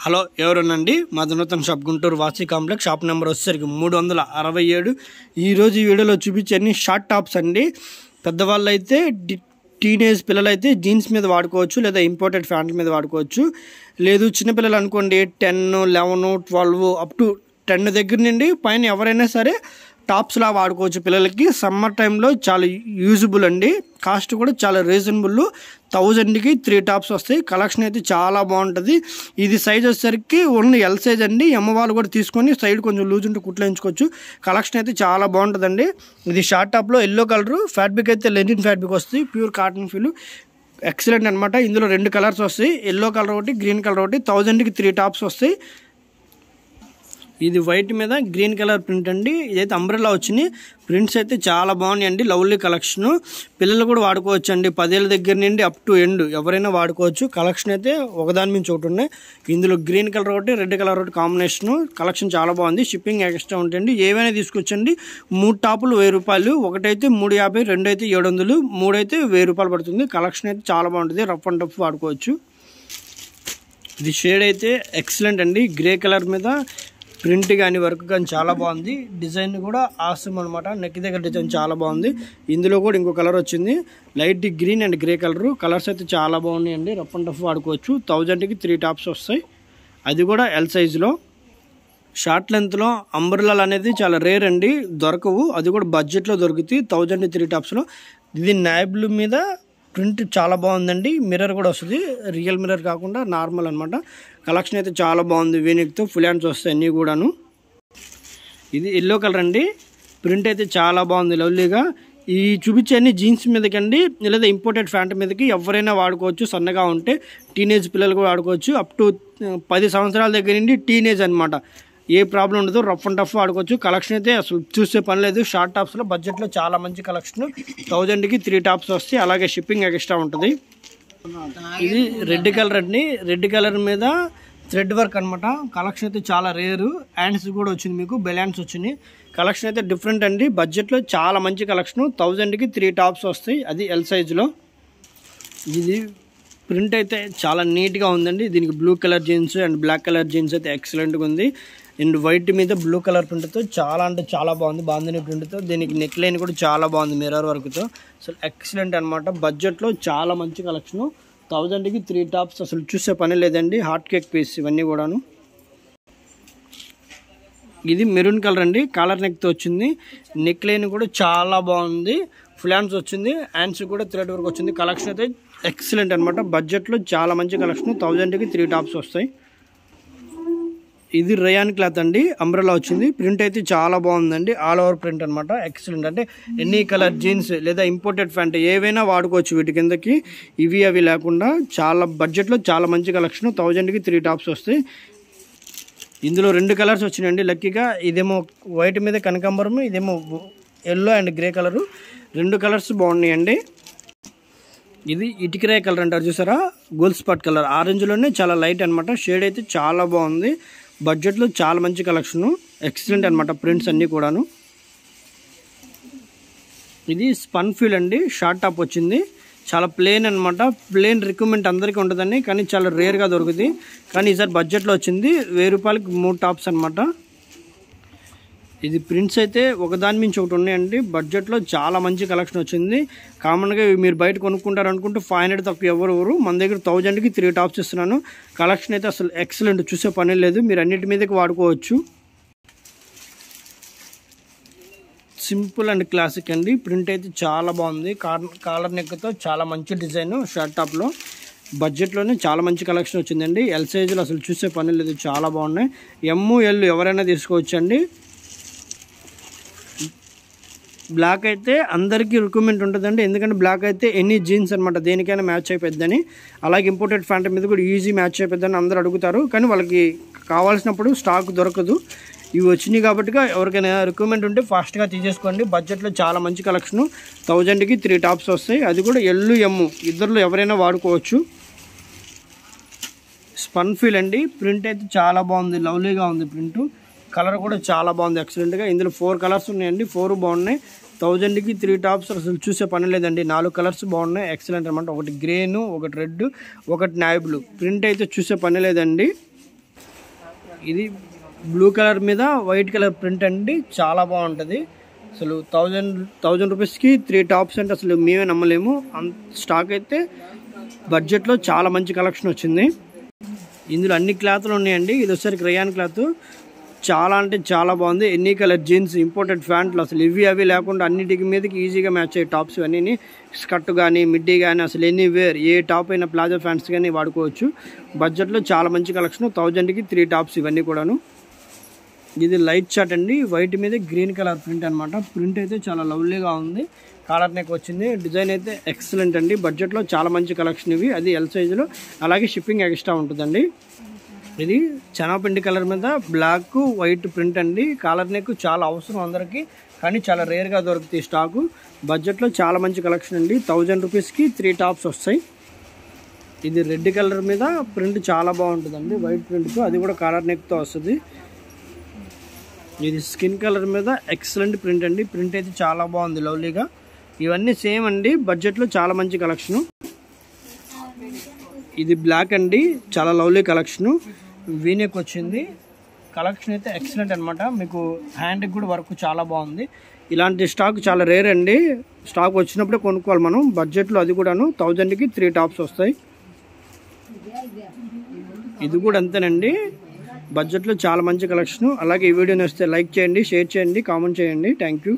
Hello ఎవరనండి మాది నూతన shop Guntur వాసి కాంప్లెక్స్ షాప్ నెంబర్ వచ్చేసరికి 367. ఈరోజు ఈ వీడియోలో చూపించే అన్ని షార్ట్ టాప్స్ అండి. పెద్దవాళ్ళు అయితే టీనేజ్ పిల్లలైతే జీన్స్ మీద వాడుకోవచ్చు, లేదా ఇంపోర్టెడ్ ప్యాంట్ మీద వాడుకోవచ్చు. లేదు చిన్నపిల్లలు అనుకోండి 10, 11, 12 అప్ టు 10 దగ్గర నుండి పైన ఎవరైనా సరే టాప్స్లా వాడుకోవచ్చు. పిల్లలకి సమ్మర్ టైంలో చాలా యూజబుల్ అండి. కాస్ట్ కూడా చాలా రీజనబుల్. 1000కి 3 టాప్స్ వస్తాయి. కలెక్షన్ అయితే చాలా బాగుంటుంది. ఇది సైజ్ వచ్చేసరికి ఓన్లీ ఎల్ సైజ్ అండి. ఎమ్మ వాళ్ళు కూడా తీసుకొని సైడ్ కొంచెం లూజ్ ఉంటే కుట్లేయించుకోవచ్చు. కలెక్షన్ అయితే చాలా బాగుంటుందండి. ఇది షార్ట్ టాప్లో ఎల్లో కలర్ ఫ్యాబ్రిక్ అయితే లెనిన్ ఫ్యాబ్రిక్ వస్తుంది, ప్యూర్ కాటన్ ఫీల్ ఎక్సలెంట్ అనమాట. ఇందులో 2 కలర్స్ వస్తాయి, ఎల్లో కలర్ ఒకటి, గ్రీన్ కలర్ ఒకటి. 1000కి 3 టాప్స్ వస్తాయి. ఇది వైట్ మీద గ్రీన్ కలర్ ప్రింట్ అండి. ఇదైతే అంబ్రెల్లా వచ్చింది. ప్రింట్స్ అయితే చాలా బాగున్నాయండి. Lovely collection. పిల్లలు కూడా వాడుకోవచ్చు అండి. 10 ఏళ్ళ దగ్గర నుండి అప్ టు ఎండ్ ఎవరైనా వాడుకోవచ్చు. కలెక్షన్ అయితే ఒకదాని నుంచి ఒకటి ఉన్నాయి. ఇందులో గ్రీన్ కలర్ ఒకటి, రెడ్ కలర్ ఒకటి కాంబినేషన్. కలెక్షన్ చాలా బాగుంది. షిప్పింగ్ ఎక్స్ట్రా ఉంటుంది. ఏవైనా తీసుకొచ్చండి. 3 టాపులు 1000 రూపాయలు, ఒకటైతే 350, 2 అయితే 700, 3 అయితే 1000 రూపాయలు పడుతుంది. కలెక్షన్ అయితే చాలా బాగుంటుంది. రఫ్ అండ్ టఫ్ వాడుకోవచ్చు. ఇది షేడ్ అయితే ఎక్సలెంట్ అండి. గ్రే కలర్ మీద ప్రింట్ కానీ వర్క్ కానీ చాలా బాగుంది. డిజైన్ కూడా ఆసమ్ అనమాట. నెక్ దగ్గర డిజైన్ చాలా బాగుంది. ఇందులో కూడా ఇంకో కలర్ వచ్చింది, light green and grey colour. Colours అయితే చాలా బాగున్నాయండి. రఫ్ అండ్ టఫ్ వాడుకోవచ్చు. 1000కి 3 టాప్స్ వస్తాయి. అది కూడా ఎల్ సైజులో. షార్ట్ లెంత్లో అంబ్రెల్లాలు అనేది చాలా రేర్ అండి, దొరకవు. అది కూడా బడ్జెట్లో దొరుకుతాయి 1000కి 3 టాప్స్లో. ఇది నాబ్లు మీద ప్రింట్ చాలా బాగుందండి. మిర్రర్ కూడా వస్తుంది, రియల్ మిర్రర్ కాకుండా నార్మల్ అనమాట. కలెక్షన్ అయితే చాలా బాగుంది. వీనిక్తో ఫుల్ హ్యాండ్స్ వస్తాయి అన్నీ కూడాను. ఇది ఎల్లో కలర్ అండి. ప్రింట్ అయితే చాలా బాగుంది, లవ్లీగా. ఈ చూపించే అన్ని జీన్స్ మీదకండి, లేదా ఇంపోర్టెడ్ ప్యాంట్ మీదకి ఎవరైనా వాడుకోవచ్చు. సన్నగా ఉంటే టీనేజ్ పిల్లలు కూడా వాడుకోవచ్చు. అప్ టు 10 సంవత్సరాల దగ్గర నుండి టీనేజ్ అనమాట. ఏ ప్రాబ్లం ఉండదు. రఫ్ అండ్ టఫ్ వాడుకోవచ్చు. కలెక్షన్ అయితే అసలు చూసే పని లేదు. షార్ట్ టాప్స్లో బడ్జెట్లో చాలా మంచి కలెక్షన్. 1000కి 3 టాప్స్ వస్తాయి. అలాగే షిప్పింగ్ ఎక్స్ట్రా ఉంటుంది. ఇది రెడ్ కలర్ అండి. రెడ్ కలర్ మీద థ్రెడ్ వర్క్ అనమాట. కలెక్షన్ అయితే చాలా రేరు. హ్యాండ్స్ కూడా వచ్చింది, మీకు బెల్ హ్యాండ్స్ వచ్చినాయి. కలెక్షన్ అయితే డిఫరెంట్ అండి. బడ్జెట్లో చాలా మంచి కలెక్షన్. 1000కి 3 టాప్స్ వస్తాయి. అది ఎల్ సైజులో. ఇది ప్రింట్ అయితే చాలా నీట్గా ఉందండి. దీనికి blue colour jeans and black colour jeans అయితే ఎక్సలెంట్గా ఉంది. అండ్ వైట్ మీద బ్లూ కలర్ ప్రింట్తో చాలా అంటే చాలా బాగుంది. బాందిని ప్రింట్తో. దీనికి నెక్ లైన్ కూడా చాలా బాగుంది, మిర్రర్ వర్క్తో. అసలు ఎక్సలెంట్ అనమాట. బడ్జెట్లో చాలా మంచి కలెక్షను. 1000కి 3 టాప్స్ అసలు చూసే పని లేదండి. హాట్ కేక్ పీస్ ఇవన్నీ కూడాను. ఇది మెరూన్ కలర్ అండి. కాలర్ నెక్తో వచ్చింది. నెక్ లైన్ కూడా చాలా బాగుంది. ఫుల్ హ్యాండ్స్ వచ్చింది. హ్యాండ్స్ కూడా థ్రెడ్ వర్క్ వచ్చింది. కలెక్షన్ అయితే ఎక్సలెంట్ అనమాట. బడ్జెట్లో చాలా మంచి కలెక్షన్. 1000కి 3 టాప్స్ వస్తాయి. ఇది రేయాన్ క్లాత్ అండి. అంబ్రెల్లా వచ్చింది. ప్రింట్ అయితే చాలా బాగుందండి. ఆల్ ఓవర్ ప్రింట్ అనమాట. ఎక్సలెంట్. అంటే ఎనీ కలర్ జీన్స్ లేదా ఇంపోర్టెడ్ ప్యాంట్ ఏవైనా వాడుకోవచ్చు వీటి కిందకి. ఇవి అవి లేకుండా చాలా బడ్జెట్లో చాలా మంచి కలెక్షన్. 1000కి 3 టాప్స్ వస్తాయి. ఇందులో 2 కలర్స్ వచ్చినాయండి లక్కీగా. ఇదేమో వైట్ మీద కనకాంబరం, ఇదేమో yellow and grey colour. 2 colours బాగున్నాయండి. ఇది ఇటుకరాయ కలర్ అంటారు చూసారా, గోల్డ్ స్పాట్ కలర్. ఆరెంజ్లోనే చాలా లైట్ అనమాట. షేడ్ అయితే చాలా బాగుంది. బడ్జెట్లో చాలా మంచి కలెక్షను. ఎక్సలెంట్ అనమాట. ప్రింట్స్ అన్నీ కూడాను. ఇది స్పన్ ఫీల్ అండి. షార్ట్ టాప్ వచ్చింది. చాలా ప్లెయిన్ అనమాట. ప్లెయిన్ రిక్వైర్మెంట్ అందరికీ ఉంటుందండి, కానీ చాలా రేర్గా దొరుకుతుంది. కానీ ఈసారి బడ్జెట్లో వచ్చింది. 1000 రూపాయలకి 3 టాప్స్ అనమాట. ఇది ప్రింట్స్ అయితే ఒకదాని మించి ఒకటి ఉన్నాయండి. బడ్జెట్లో చాలా మంచి కలెక్షన్ వచ్చింది. కామన్గా మీరు బయట కొనుక్కుంటారు అనుకుంటే 500 తక్కువ ఎవరు. మన దగ్గర 1000కి 3 టాప్స్ ఇస్తున్నాను. కలెక్షన్ అయితే అసలు ఎక్సలెంట్. చూసే పని లేదు. మీరు అన్నిటి మీదకి వాడుకోవచ్చు. సింపుల్ అండ్ క్లాసిక్ అండి. ప్రింట్ అయితే చాలా బాగుంది. కాలర్ నెక్తో చాలా మంచి డిజైన్. షర్ట్ టాప్లో బడ్జెట్లోనే చాలా మంచి కలెక్షన్ వచ్చిందండి. ఎల్ సైజులు అసలు చూసే పని లేదు. చాలా బాగున్నాయి. ఎల్ ఎవరైనా తీసుకోవచ్చు అండి. బ్లాక్ అయితే అందరికీ రిక్వైర్మెంట్ ఉంటుందండి. ఎందుకంటే బ్లాక్ అయితే ఎనీ జీన్స్ అనమాట, దేనికైనా మ్యాచ్ అయిపోద్దని. అలాగే ఇంపోర్టెడ్ ప్యాంట్ మీద కూడా ఈజీ మ్యాచ్ అయిపోద్దని అందరూ అడుగుతారు, కానీ వాళ్ళకి కావాల్సినప్పుడు స్టాక్ దొరకదు. ఇవి వచ్చినాయి కాబట్టి ఎవరికైనా రిక్వైర్మెంట్ ఉంటే ఫాస్ట్గా తీసేసుకోండి. బడ్జెట్లో చాలా మంచి కలెక్షను. 1000కి 3 టాప్స్ వస్తాయి. అది కూడా ఎల్, ఎమ్ ఇద్దరులో ఎవరైనా వాడుకోవచ్చు. స్పన్ ఫీల్ అండి. ప్రింట్ అయితే చాలా బాగుంది, లవ్లీగా ఉంది ప్రింట్. కలర్ కూడా చాలా బాగుంది ఎక్సలెంట్గా. ఇందులో 4 కలర్స్ ఉన్నాయండి. 4 బాగున్నాయి. 1000కి 3 టాప్స్ అసలు చూసే పని లేదండి. 4 కలర్స్ బాగున్నాయి. ఎక్సలెంట్ అనమాట. ఒకటి గ్రేను, ఒకటి రెడ్, ఒకటి నావీ బ్లూ. ప్రింట్ అయితే చూసే పని లేదండి. ఇది బ్లూ కలర్ మీద వైట్ కలర్ ప్రింట్ అండి, చాలా బాగుంటుంది. అసలు 1000 రూపీస్కి 3 టాప్స్ అంటే అసలు మేమే నమ్మలేము. స్టాక్ అయితే బడ్జెట్లో చాలా మంచి కలెక్షన్ వచ్చింది. ఇందులో అన్ని క్లాత్లు ఉన్నాయండి. ఇది వచ్చేసరికి రేయాన్ క్లాత్, చాలా అంటే చాలా బాగుంది. ఎన్ని కలర్ జీన్స్, ఇంపోర్టెడ్ ప్యాంట్లు, అసలు అవి లేకుండా అన్నిటికి మీదకి ఈజీగా మ్యాచ్ అయ్యే టాప్స్ ఇవన్నీ. స్కర్ట్ కానీ మిడ్డీ కానీ అసలు ఎనీవేర్ ఏ టాప్ అయినా ప్లాజో ప్యాంట్స్ కానీ వాడుకోవచ్చు. బడ్జెట్లో చాలా మంచి కలెక్షన్. 1000కి 3 టాప్స్ ఇవన్నీ కూడాను. ఇది లైట్ షర్ట్ అండి, వైట్ మీద గ్రీన్ కలర్ ప్రింట్ అనమాట. ప్రింట్ అయితే చాలా లవ్లీగా ఉంది. కాలర్ నెక్ వచ్చింది. డిజైన్ అయితే ఎక్సలెంట్ అండి. బడ్జెట్లో చాలా మంచి కలెక్షన్ ఇవి. అది ఎల్ సైజులో, అలాగే షిప్పింగ్ ఎక్స్ట్రా ఉంటుందండి. ఇది చనాపిండి కలర్ మీద బ్లాక్ వైట్ ప్రింట్ అండి. కాలర్ నెక్ చాలా అవసరం అందరికీ, కానీ చాలా రేర్గా దొరుకుతాయి స్టాకు. బడ్జెట్లో చాలా మంచి కలెక్షన్ అండి. 1000 రూపీస్కి 3 టాప్స్ వస్తాయి. ఇది రెడ్ కలర్ మీద ప్రింట్ చాలా బాగుంటుందండి, వైట్ ప్రింట్తో. అది కూడా కాలర్ నెక్తో వస్తుంది. ఇది స్కిన్ కలర్ మీద ఎక్సలెంట్ ప్రింట్ అండి. ప్రింట్ అయితే చాలా బాగుంది, లవ్లీగా. ఇవన్నీ సేమ్ అండి, బడ్జెట్లో చాలా మంచి కలెక్షను. ఇది బ్లాక్ అండి, చాలా లవ్లీ కలెక్షను. వీనెక్ వచ్చింది. కలెక్షన్ అయితే ఎక్సలెంట్ అనమాట. మీకు హ్యాండ్కి కూడా వర్క్ చాలా బాగుంది. ఇలాంటి స్టాక్ చాలా రేర్ అండి. స్టాక్ వచ్చినప్పుడే కొనుక్కోవాలి మనం. బడ్జెట్లో అది కూడాను 1000కి 3 టాప్స్ వస్తాయి. ఇది కూడా అంతేనండి, బడ్జెట్లో చాలా మంచి కలెక్షన్. అలాగే ఈ వీడియో నచ్చితే లైక్ చేయండి, షేర్ చేయండి, కామెంట్ చేయండి. Thank you.